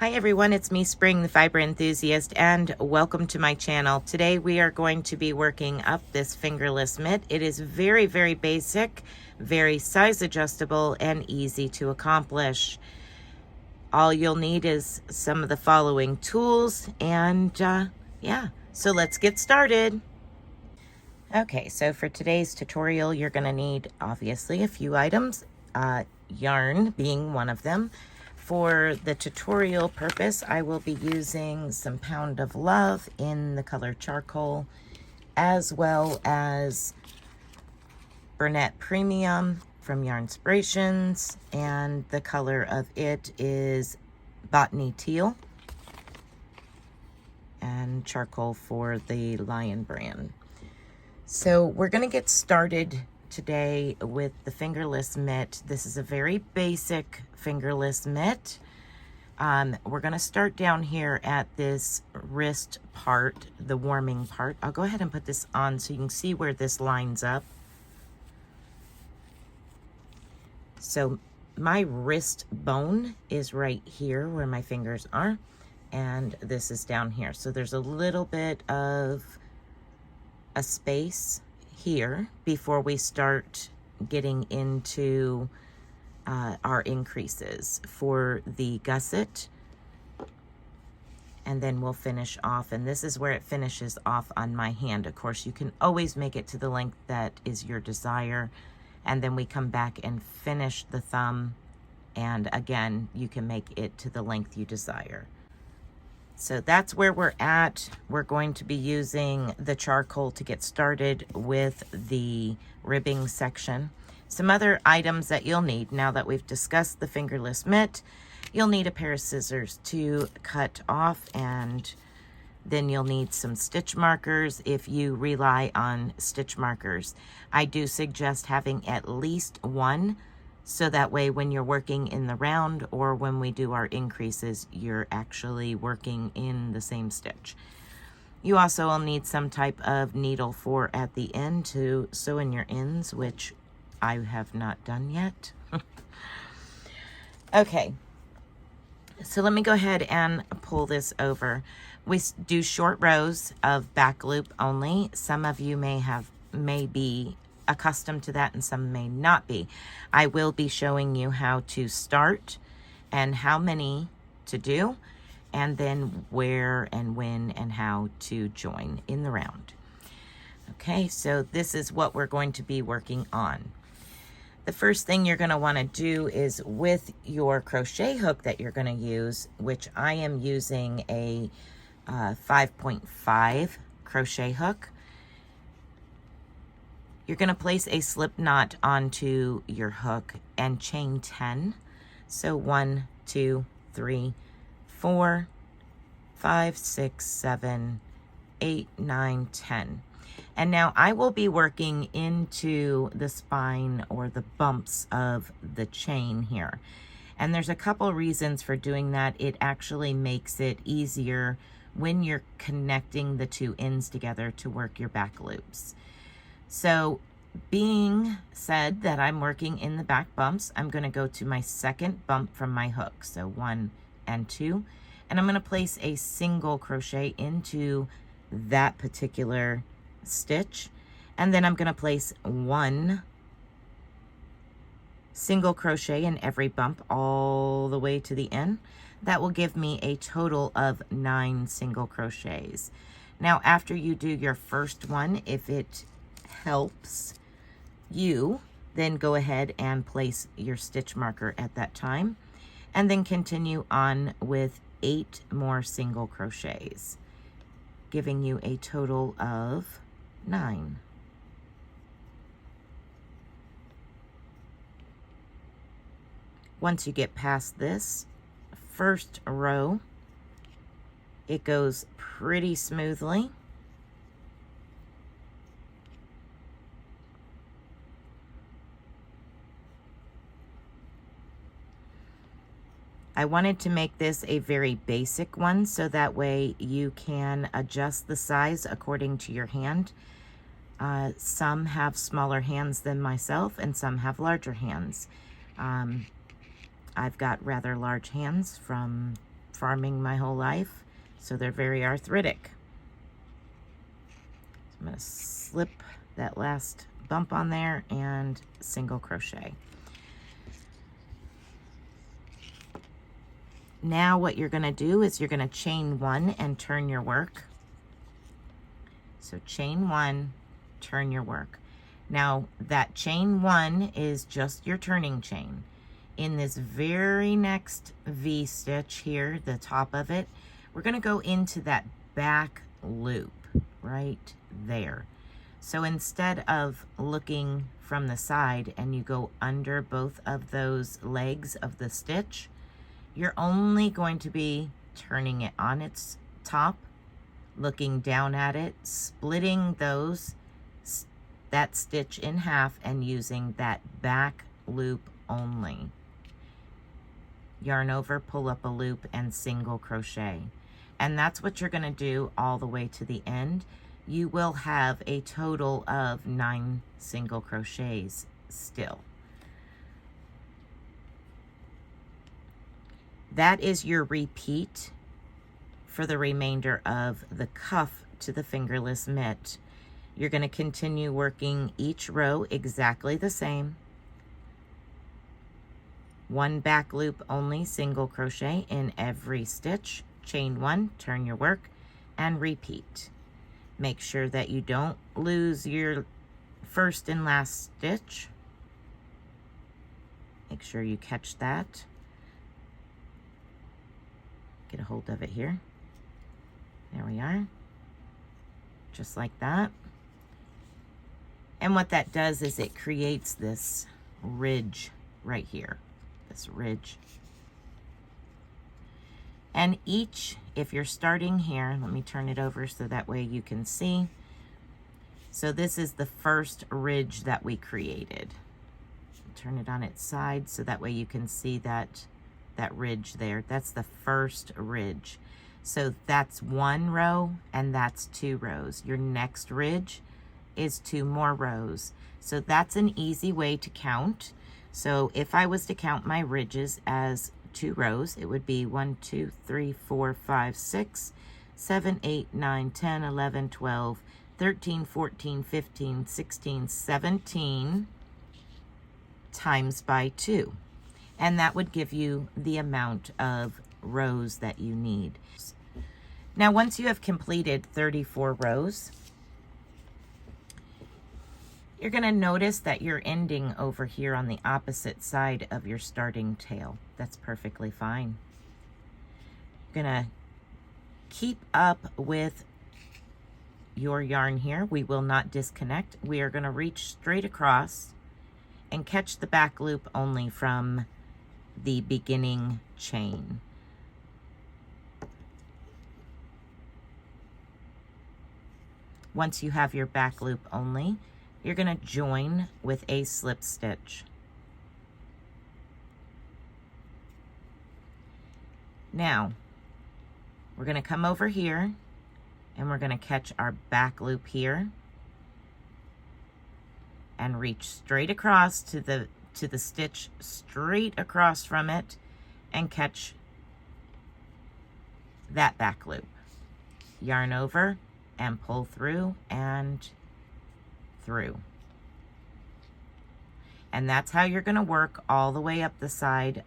Hi everyone, it's me, Spring, the fiber enthusiast, and welcome to my channel. Today we are going to be working up this fingerless mitt. It is very, very basic, very size adjustable, and easy to accomplish. All you'll need is some of the following tools, and yeah, so let's get started. Okay, so for today's tutorial, you're going to need obviously a few items, yarn being one of them. For the tutorial purpose, I will be using some Pound of Love in the color charcoal, as well as Burnett Premium from Yarnspirations, and the color of it is Botany Teal, and charcoal for the Lion brand. So we're going to get started today with the fingerless mitt. This is a very basic fingerless mitt. We're going to start down here at this wrist part, the warming part. I'll go ahead and put this on so you can see where this lines up. So my wrist bone is right here where my fingers are, and this is down here. So there's a little bit of a space here before we start getting into our increases for the gusset, and then we'll finish off, and this is where it finishes off on my hand. Of course, you can always make it to the length that is your desire, and then we come back and finish the thumb, and again you can make it to the length you desire. So that's where we're at. We're going to be using the charcoal to get started with the ribbing section. Some other items that you'll need now that we've discussed the fingerless mitt: you'll need a pair of scissors to cut off, and then you'll need some stitch markers if you rely on stitch markers. I do suggest having at least one, so that way when you're working in the round or when we do our increases, you're actually working in the same stitch. You also will need some type of needle for at the end to sew in your ends, which I have not done yet. Okay, so let me go ahead and pull this over. We do short rows of back loop only. Some of you may be accustomed to that and some may not be. I will be showing you how to start and how many to do, and then where and when and how to join in the round. Okay, so this is what we're going to be working on. The first thing you're going to want to do is with your crochet hook that you're going to use, which I am using a 5.5 crochet hook. You're going to place a slip knot onto your hook and chain 10. So 1, 2, 3, 4, 5, 6, 7, 8, 9, 10. And now I will be working into the spine or the bumps of the chain here. And there's a couple reasons for doing that. It actually makes it easier when you're connecting the two ends together to work your back loops. So being said that I'm working in the back bumps, I'm going to go to my second bump from my hook. So 1 and 2, and I'm going to place a single crochet into that particular stitch, and then I'm going to place 1 single crochet in every bump all the way to the end. That will give me a total of 9 single crochets. Now after you do your first one, if it helps you, then go ahead and place your stitch marker at that time, and then continue on with 8 more single crochets, giving you a total of 9. Once you get past this first row, it goes pretty smoothly. I wanted to make this a very basic one so that way you can adjust the size according to your hand. Some have smaller hands than myself and some have larger hands. I've got rather large hands from farming my whole life, so they're very arthritic. So I'm going to slip that last bump on there and single crochet. Now what you're going to do is you're going to chain 1 and turn your work. So chain 1, turn your work. Now that chain 1 is just your turning chain. In this very next V stitch here, the top of it, we're going to go into that back loop right there. So instead of looking from the side and you go under both of those legs of the stitch, you're only going to be turning it on its top, looking down at it, splitting that stitch in half and using that back loop only. Yarn over, pull up a loop, and single crochet. And that's what you're going to do all the way to the end. You will have a total of 9 single crochets still. That is your repeat for the remainder of the cuff to the fingerless mitt. You're going to continue working each row exactly the same. 1 back loop only, single crochet in every stitch, chain 1, turn your work, and repeat. Make sure that you don't lose your first and last stitch. Make sure you catch that. Get a hold of it here. There we are. Just like that. And what that does is it creates this ridge right here. This ridge. And each, if you're starting here, let me turn it over so that way you can see. So this is the first ridge that we created. Turn it on its side so that way you can see that ridge there. That's the first ridge. So that's 1 row and that's 2 rows. Your next ridge is 2 more rows. So that's an easy way to count. So if I was to count my ridges as 2 rows, it would be 1, 2, 3, 4, 5, 6, 7, 8, 9, 10, 11, 12, 13, 14, 15, 16, 17 times by 2. And that would give you the amount of rows that you need. Now, once you have completed 34 rows, you're going to notice that you're ending over here on the opposite side of your starting tail. That's perfectly fine. You're going to keep up with your yarn here. We will not disconnect. We are going to reach straight across and catch the back loop only from the beginning chain. Once you have your back loop only, you're going to join with a slip stitch. Now, we're going to come over here and we're going to catch our back loop here and reach straight across to the stitch straight across from it and catch that back loop. Yarn over and pull through and through. And that's how you're going to work all the way up the side,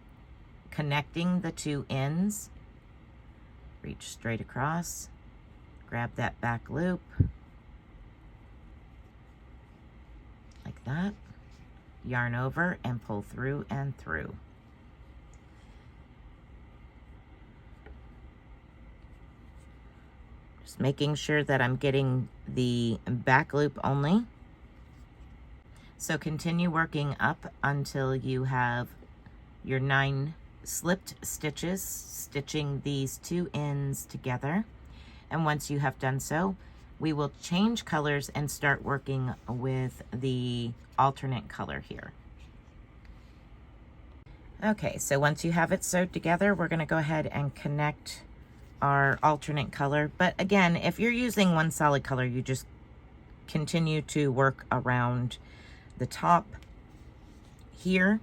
connecting the 2 ends. Reach straight across, grab that back loop like that, yarn over and pull through and through. Just making sure that I'm getting the back loop only. So continue working up until you have your 9 slipped stitches, stitching these 2 ends together. And once you have done so, we will change colors and start working with the alternate color here. Okay, so once you have it sewed together, we're going to go ahead and connect our alternate color. But again, if you're using one solid color, you just continue to work around the top. Here,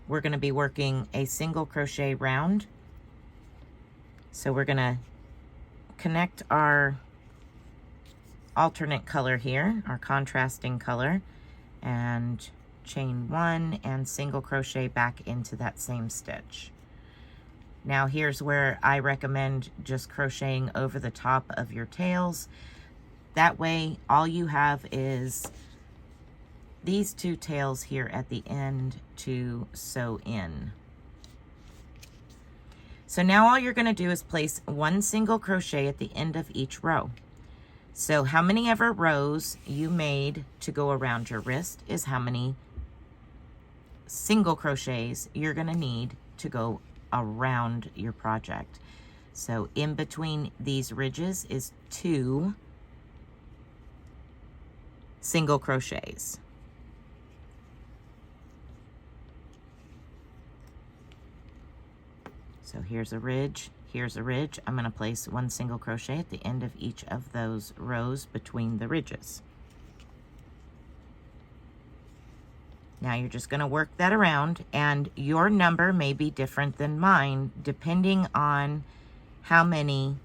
we're going to be working a single crochet round So we're gonna connect our alternate color here, our contrasting color, and chain 1 and single crochet back into that same stitch. Now here's where I recommend just crocheting over the top of your tails. That way all you have is these 2 tails here at the end to sew in. So now all you're going to do is place 1 single crochet at the end of each row. So how many ever rows you made to go around your wrist is how many single crochets you're going to need to go around your project. So in between these ridges is 2 single crochets. So here's a ridge, here's a ridge. I'm going to place 1 single crochet at the end of each of those rows between the ridges. Now you're just going to work that around, and your number may be different than mine depending on how many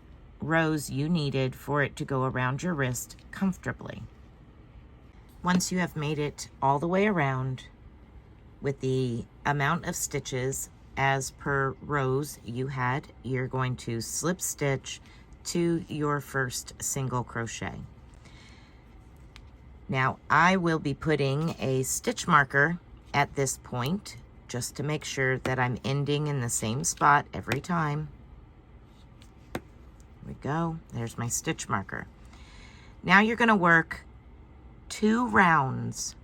rows you needed for it to go around your wrist comfortably. Once you have made it all the way around with the amount of stitches as per rows you had, you're going to slip stitch to your first single crochet. Now I will be putting a stitch marker at this point just to make sure that I'm ending in the same spot every time. Here we go, there's my stitch marker. Now you're going to work 2 rounds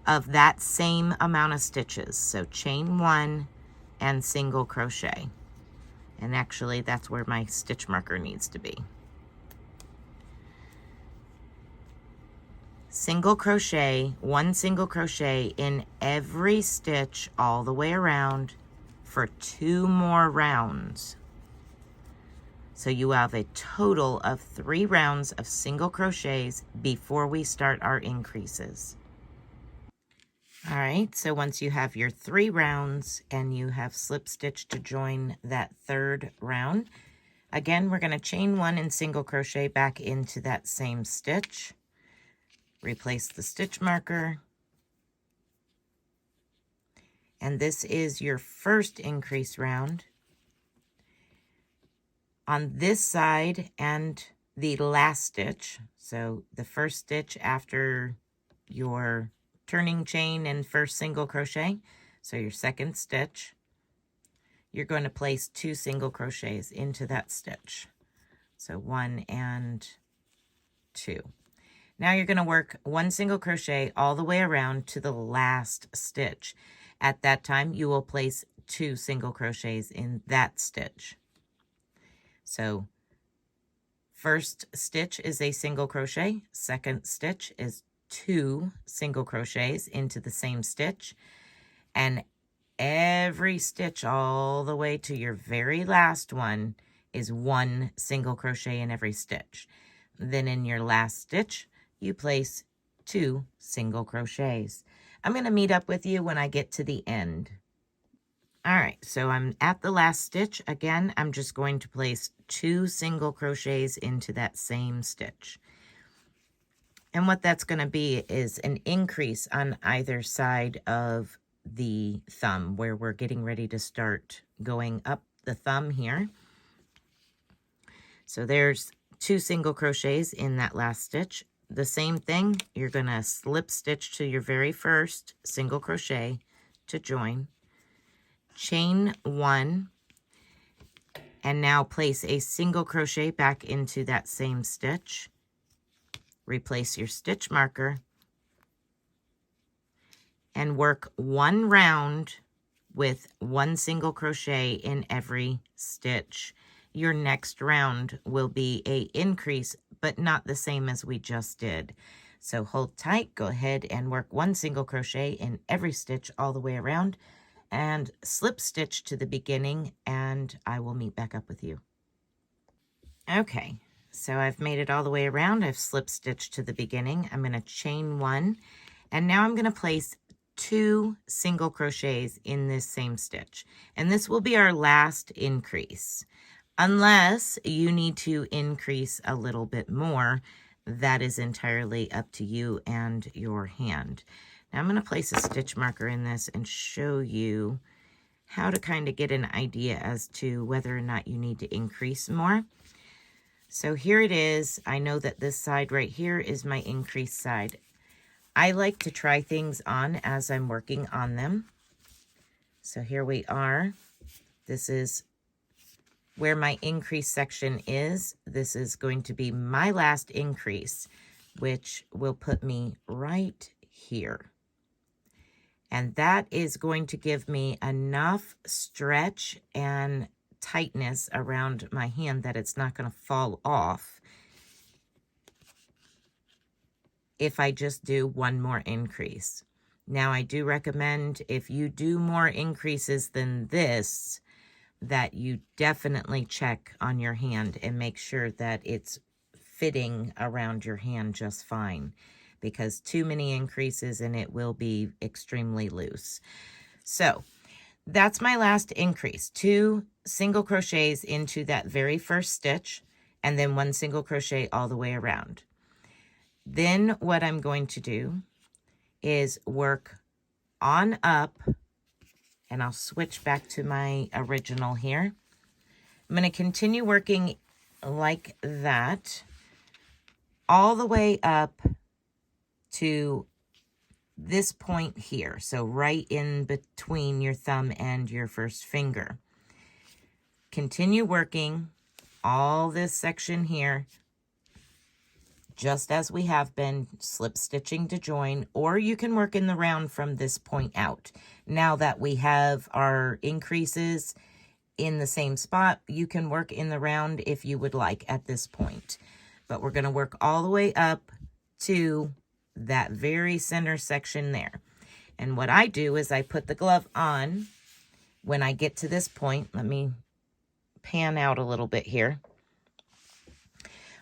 of that same amount of stitches. So chain 1 and single crochet. And actually that's where my stitch marker needs to be. Single crochet, 1 single crochet in every stitch all the way around for 2 more rounds. So you have a total of 3 rounds of single crochets before we start our increases. All right, so once you have your 3 rounds and you have slip stitched to join that 3rd round, again, we're going to chain 1 and single crochet back into that same stitch. Replace the stitch marker. And this is your first increase round. On this side and the last stitch, so the first stitch after your turning chain and first single crochet, so your second stitch, you're going to place 2 single crochets into that stitch. So 1 and 2. Now you're going to work 1 single crochet all the way around to the last stitch. At that time, you will place 2 single crochets in that stitch. So first stitch is a single crochet, second stitch is 2 single crochets into the same stitch, and every stitch all the way to your very last one is 1 single crochet in every stitch. Then in your last stitch, you place 2 single crochets. I'm going to meet up with you when I get to the end. All right, so I'm at the last stitch. Again, I'm just going to place 2 single crochets into that same stitch. And what that's going to be is an increase on either side of the thumb, where we're getting ready to start going up the thumb here. So there's 2 single crochets in that last stitch. The same thing, you're going to slip stitch to your very first single crochet to join. Chain 1, and now place a single crochet back into that same stitch. Replace your stitch marker and work 1 round with 1 single crochet in every stitch. Your next round will be an increase, but not the same as we just did. So hold tight, go ahead and work 1 single crochet in every stitch all the way around, and slip stitch to the beginning, and I will meet back up with you. Okay, so I've made it all the way around. I've slip stitched to the beginning. I'm going to chain 1, and now I'm going to place 2 single crochets in this same stitch, and this will be our last increase. unless you need to increase a little bit more. That is entirely up to you and your hand. Now I'm going to place a stitch marker in this and show you how to kind of get an idea as to whether or not you need to increase more. So here it is. I know that this side right here is my increased side. I like to try things on as I'm working on them. So here we are. This is where my increase section is. This is going to be my last increase, which will put me right here. And that is going to give me enough stretch and tightness around my hand that it's not going to fall off if I just do one more increase. Now, I do recommend if you do more increases than this, that you definitely check on your hand and make sure that it's fitting around your hand just fine, because too many increases and it will be extremely loose. So that's my last increase. 2 single crochets into that very first stitch, and then 1 single crochet all the way around. Then what I'm going to do is work on up, and I'll switch back to my original here. I'm going to continue working like that all the way up to this point here. So right in between your thumb and your first finger. Continue working all this section here, just as we have been, slip stitching to join, or you can work in the round from this point out. Now that we have our increases in the same spot, you can work in the round if you would like at this point. But we're going to work all the way up to that very center section there. And what I do is I put the glove on when I get to this point. Let me pan out a little bit here.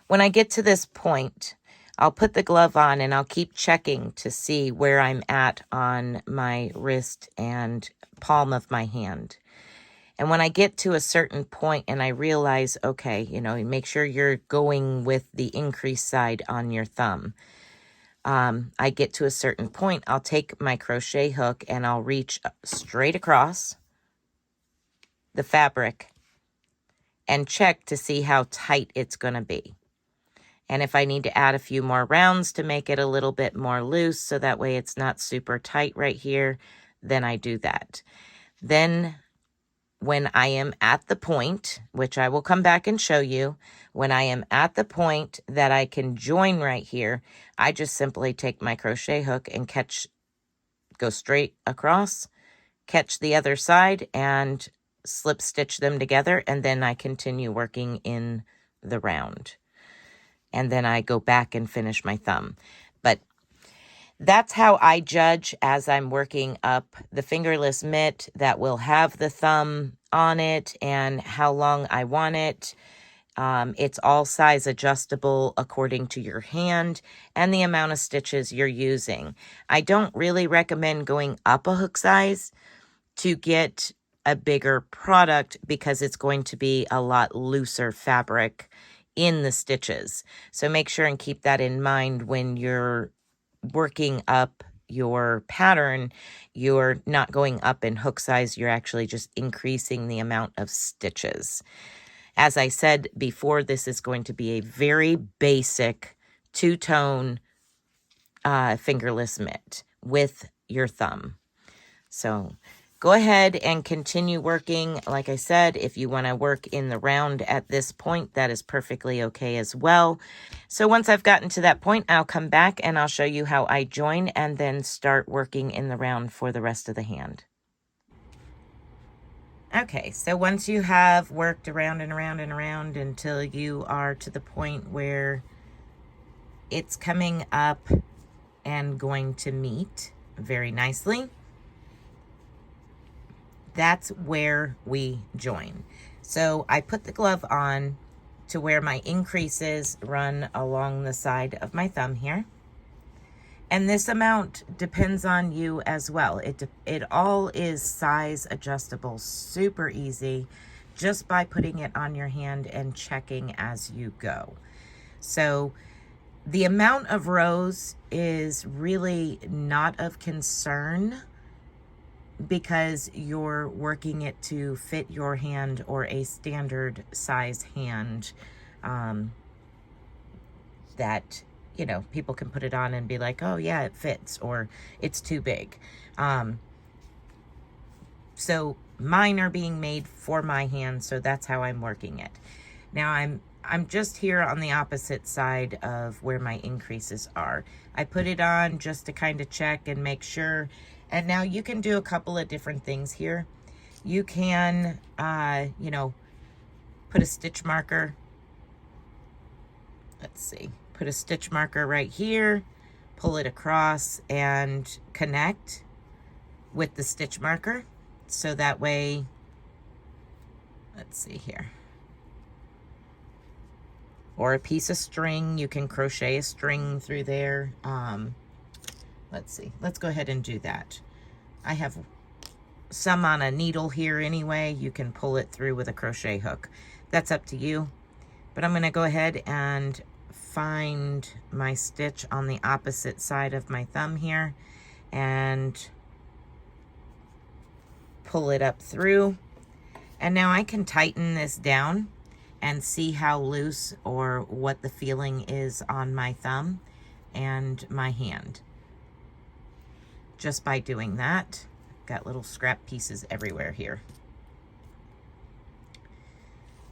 When I get to this point, I'll put the glove on and I'll keep checking to see where I'm at on my wrist and palm of my hand. And when I get to a certain point and I realize, okay, you know, make sure you're going with the increased side on your thumb. I get to a certain point, I'll take my crochet hook and I'll reach straight across the fabric and check to see how tight it's going to be. And if I need to add a few more rounds to make it a little bit more loose, so that way it's not super tight right here, then I do that. Then when I am at the point, which I will come back and show you, when I am at the point that I can join right here, I just simply take my crochet hook and go straight across, catch the other side, and slip stitch them together, and then I continue working in the round. And then I go back and finish my thumb. But that's how I judge as I'm working up the fingerless mitt that will have the thumb on it and how long I want it. It's all size adjustable according to your hand and the amount of stitches you're using. I don't really recommend going up a hook size to get a bigger product because it's going to be a lot looser fabric in the stitches. So make sure and keep that in mind when you're working up your pattern. You're not going up in hook size, you're actually just increasing the amount of stitches. As I said before, this is going to be a very basic two-tone fingerless mitt with your thumb. So go ahead and continue working. Like I said, if you want to work in the round at this point, that is perfectly okay as well. So once I've gotten to that point, I'll come back and I'll show you how I join and then start working in the round for the rest of the hand. Okay, so once you have worked around and around and around until you are to the point where it's coming up and going to meet very nicely, that's where we join. So I put the glove on to where my increases run along the side of my thumb here. And this amount depends on you as well. It all is size adjustable, super easy. just by putting it on your hand and checking as you go. So the amount of rows is really not of concern because you're working it to fit your hand or a standard size hand that, you know, people can put it on and be like, oh yeah, it fits, or it's too big. So mine are being made for my hand, so that's how I'm working it. Now I'm just here on the opposite side of where my increases are. I put it on just to kind of check and make sure. And now you can do a couple of different things here. You can, you know, put a stitch marker. Let's see, put a stitch marker right here, pull it across and connect with the stitch marker. So that way, let's see here. Or a piece of string, you can crochet a string through there. Let's see, let's go ahead and do that. I have some on a needle here anyway. You can pull it through with a crochet hook. That's up to you. But I'm gonna go ahead and find my stitch on the opposite side of my thumb here and pull it up through. And now I can tighten this down and see how loose or what the feeling is on my thumb and my hand. Just by doing that. Got little scrap pieces everywhere here.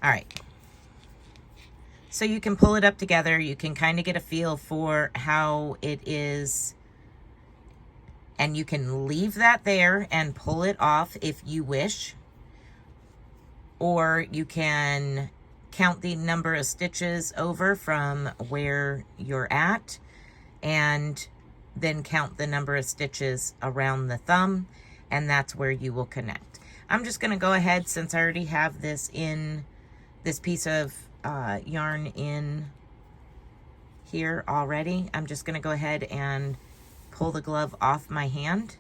All right. So you can pull it up together. You can kind of get a feel for how it is. And you can leave that there and pull it off if you wish. Or you can count the number of stitches over from where you're at and then count the number of stitches around the thumb, and that's where you will connect. I'm just going to go ahead, since I already have this in, this piece of yarn in here already, I'm just going to go ahead and pull the glove off my hand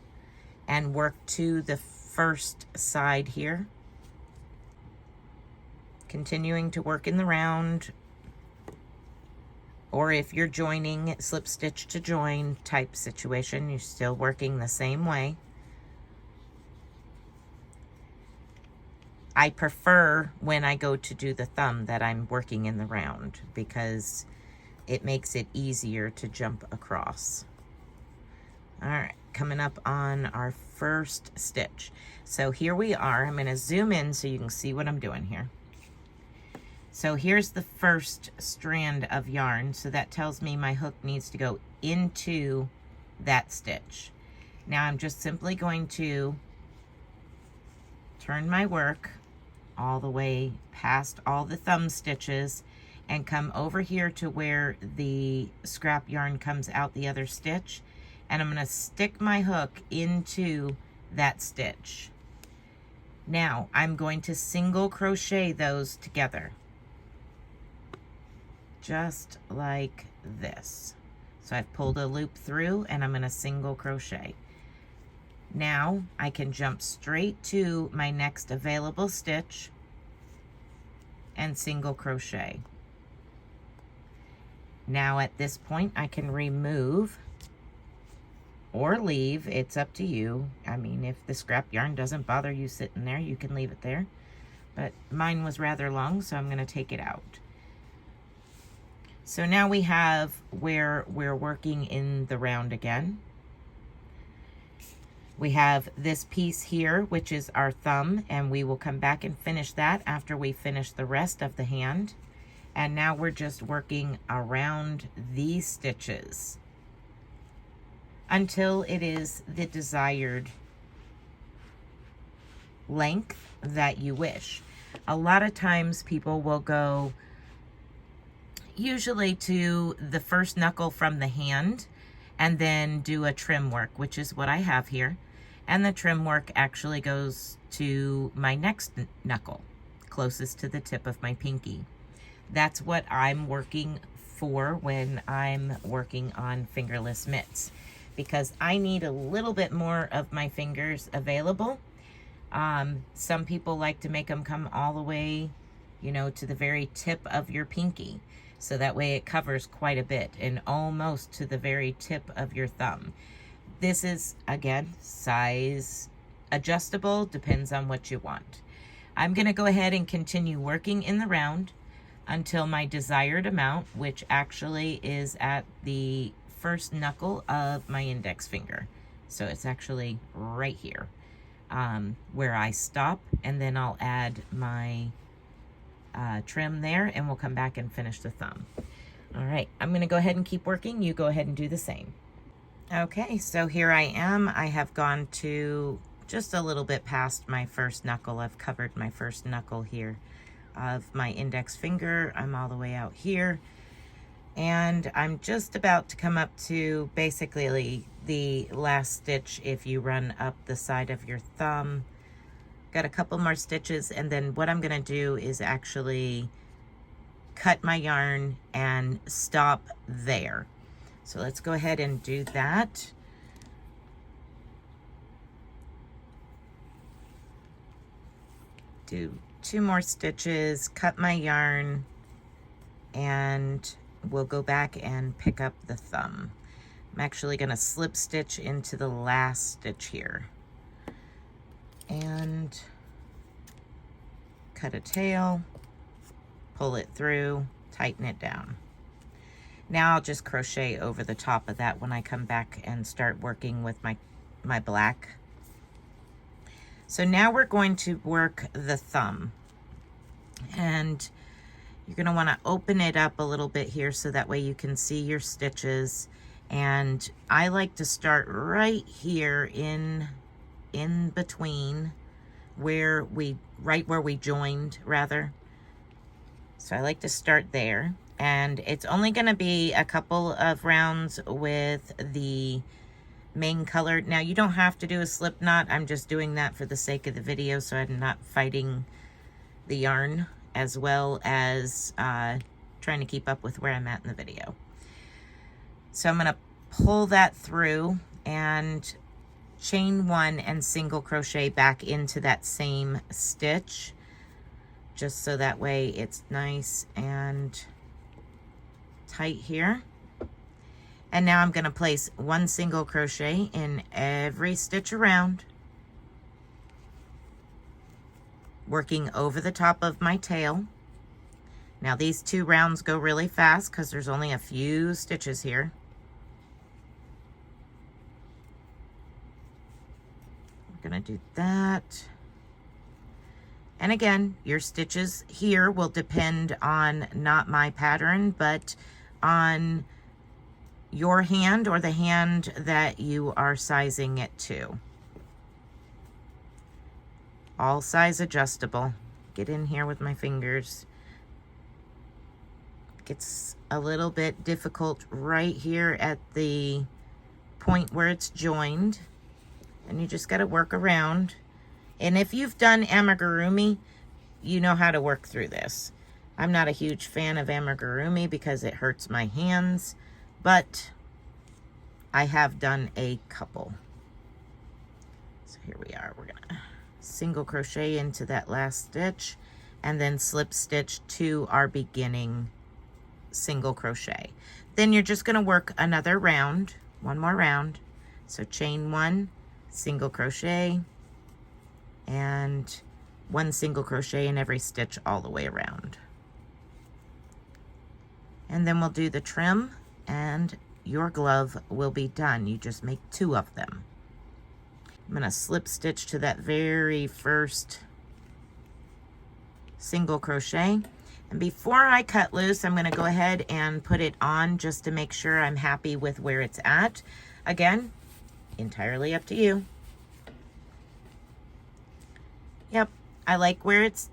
and work to the first side here. Continuing to work in the round, or if you're joining, slip stitch to join type situation, you're still working the same way. I prefer when I go to do the thumb that I'm working in the round because it makes it easier to jump across. All right, coming up on our first stitch. So here we are. I'm going to zoom in so you can see what I'm doing here. So here's the first strand of yarn. So that tells me my hook needs to go into that stitch. Now I'm just simply going to turn my work all the way past all the thumb stitches and come over here to where the scrap yarn comes out the other stitch. And I'm going to stick my hook into that stitch. Now I'm going to single crochet those together. Just like this. So I've pulled a loop through and I'm going to single crochet. Now I can jump straight to my next available stitch and single crochet. Now at this point I can remove or leave, it's up to you. I mean, if the scrap yarn doesn't bother you sitting there, you can leave it there. But mine was rather long, so I'm going to take it out. So now we have where we're working in the round again. We have this piece here, which is our thumb, and we will come back and finish that after we finish the rest of the hand. And now we're just working around these stitches until it is the desired length that you wish. A lot of times people will go usually to the first knuckle from the hand and then do a trim work, which is what I have here. And the trim work actually goes to my next knuckle, closest to the tip of my pinky. That's what I'm working for when I'm working on fingerless mitts, because I need a little bit more of my fingers available Some people like to make them come all the way, you know, to the very tip of your pinky. So that way it covers quite a bit and almost to the very tip of your thumb. This is, again, size adjustable, depends on what you want. I'm gonna go ahead and continue working in the round until my desired amount, which actually is at the first knuckle of my index finger. So it's actually right here where I stop, and then I'll add my trim there, and we'll come back and finish the thumb. All right, I'm gonna go ahead and keep working. You go ahead and do the same. Okay, so here I am. I have gone to just a little bit past my first knuckle. I've covered my first knuckle here of my index finger. I'm all the way out here. And I'm just about to come up to basically the last stitch if you run up the side of your thumb. Got a couple more stitches, and then what I'm gonna do is actually cut my yarn and stop there. So let's go ahead and do that. Do 2 more stitches, cut my yarn, and we'll go back and pick up the thumb. I'm actually gonna slip stitch into the last stitch here. And cut a tail, pull it through, tighten it down. Now I'll just crochet over the top of that when I come back and start working with my black. So now we're going to work the thumb. And you're gonna wanna open it up a little bit here so that way you can see your stitches. And I like to start right here in between right where we joined rather. So I like to start there. And it's only gonna be a couple of rounds with the main color. Now you don't have to do a slip knot. I'm just doing that for the sake of the video so I'm not fighting the yarn as well as trying to keep up with where I'm at in the video. So I'm gonna pull that through and chain 1 and single crochet back into that same stitch, just so that way it's nice and tight here. And now I'm going to place 1 single crochet in every stitch around, working over the top of my tail. Now these 2 rounds go really fast because there's only a few stitches here. We're going to do that. And again, your stitches here will depend on not my pattern, but on your hand or the hand that you are sizing it to. All size adjustable. Get in here with my fingers. Gets a little bit difficult right here at the point where it's joined, and you just got to work around. And if you've done amigurumi, you know how to work through this. I'm not a huge fan of amigurumi because it hurts my hands, but I have done a couple. So here we are. We're gonna single crochet into that last stitch and then slip stitch to our beginning single crochet. Then you're just gonna work another round, 1 more round. So chain 1, single crochet, and 1 single crochet in every stitch all the way around. And then we'll do the trim, and your glove will be done. You just make 2 of them. I'm gonna slip stitch to that very first single crochet. And before I cut loose, I'm gonna go ahead and put it on just to make sure I'm happy with where it's at. Again, entirely up to you. Yep, I like where it's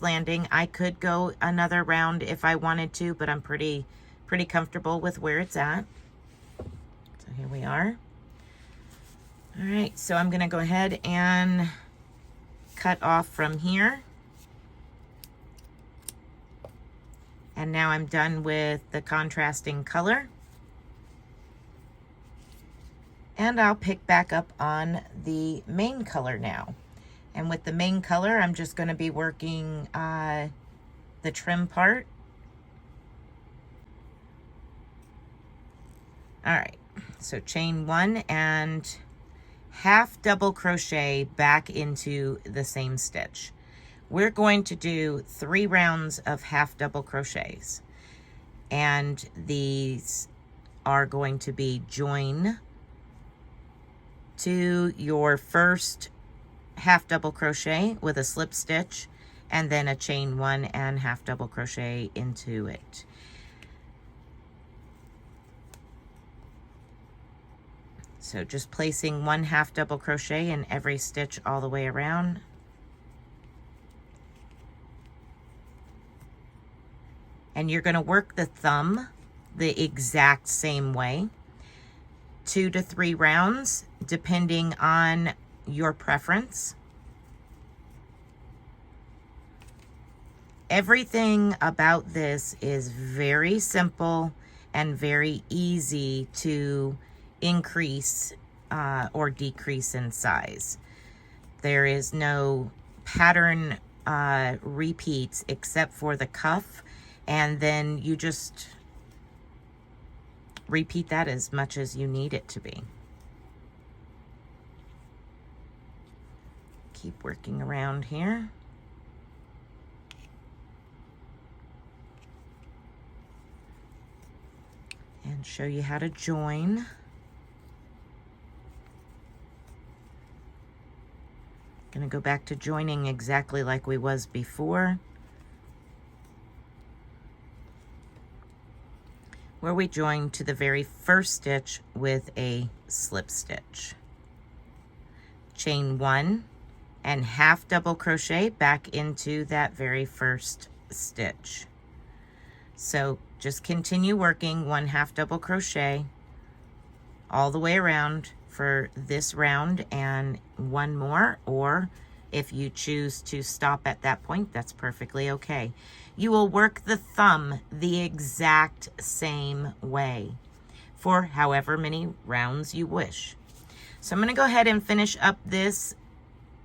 landing. I could go another round if I wanted to, but I'm pretty comfortable with where it's at. So here we are. All right, so I'm gonna go ahead and cut off from here. And now I'm done with the contrasting color. And I'll pick back up on the main color now. And with the main color, I'm just going to be working the trim part. All right, so chain 1 and half double crochet back into the same stitch. We're going to do 3 rounds of half double crochets, and these are going to be join to your first half double crochet with a slip stitch, and then a chain 1 and half double crochet into it. So just placing 1 half double crochet in every stitch all the way around. And you're going to work the thumb the exact same way, 2 to 3 rounds, depending on your preference. Everything about this is very simple and very easy to increase or decrease in size. There is no pattern repeats except for the cuff, and then you just repeat that as much as you need it to be. Keep working around here. And show you how to join. Gonna go back to joining exactly like we was before, where we join to the very first stitch with a slip stitch. Chain 1 and half double crochet back into that very first stitch. So just continue working 1 half double crochet all the way around for this round and 1 more, or if you choose to stop at that point, that's perfectly okay. You will work the thumb the exact same way for however many rounds you wish. So I'm going to go ahead and finish up this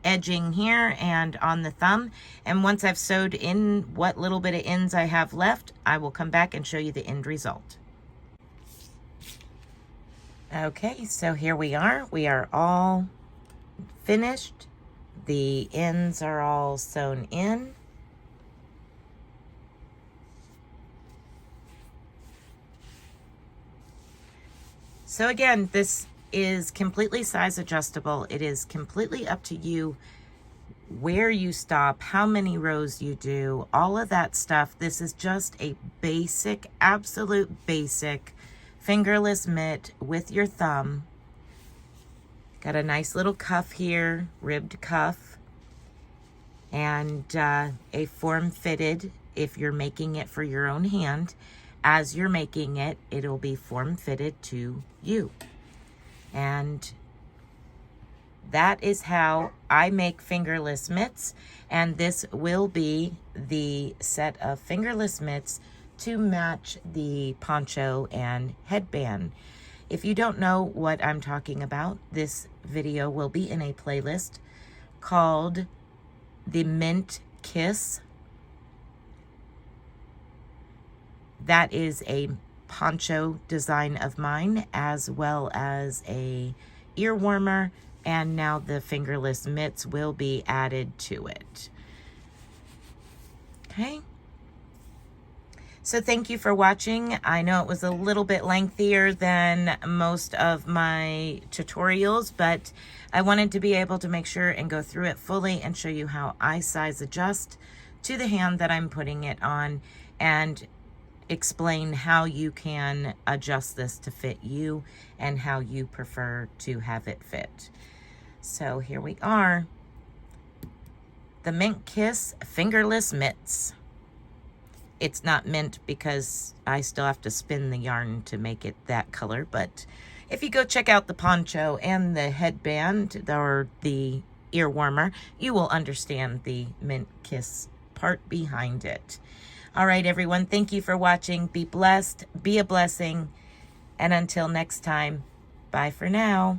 edging here and on the thumb, and once I've sewed in what little bit of ends I have left, I will come back and show you the end result. Okay, so here we are all finished. The ends are all sewn in. So again, this is completely size adjustable. It is completely up to you where you stop, how many rows you do, all of that stuff. This is just a basic, absolute basic fingerless mitt with your thumb. Got a nice little cuff here, ribbed cuff, and a form fitted if you're making it for your own hand. As you're making it, it'll be form fitted to you. And that is how I make fingerless mitts, and this will be the set of fingerless mitts to match the poncho and headband. If you don't know what I'm talking about, this video will be in a playlist called the Mint Kiss. That is a poncho design of mine, as well as a ear warmer, and now the fingerless mitts will be added to it. Okay. So thank you for watching. I know it was a little bit lengthier than most of my tutorials, but I wanted to be able to make sure and go through it fully and show you how I size adjust to the hand that I'm putting it on, and explain how you can adjust this to fit you and how you prefer to have it fit. So here we are, the Mint Kiss Fingerless Mitts. It's not mint because I still have to spin the yarn to make it that color, but if you go check out the poncho and the headband or the ear warmer, you will understand the Mint Kiss part behind it. All right, everyone, thank you for watching. Be blessed, be a blessing, and until next time, bye for now.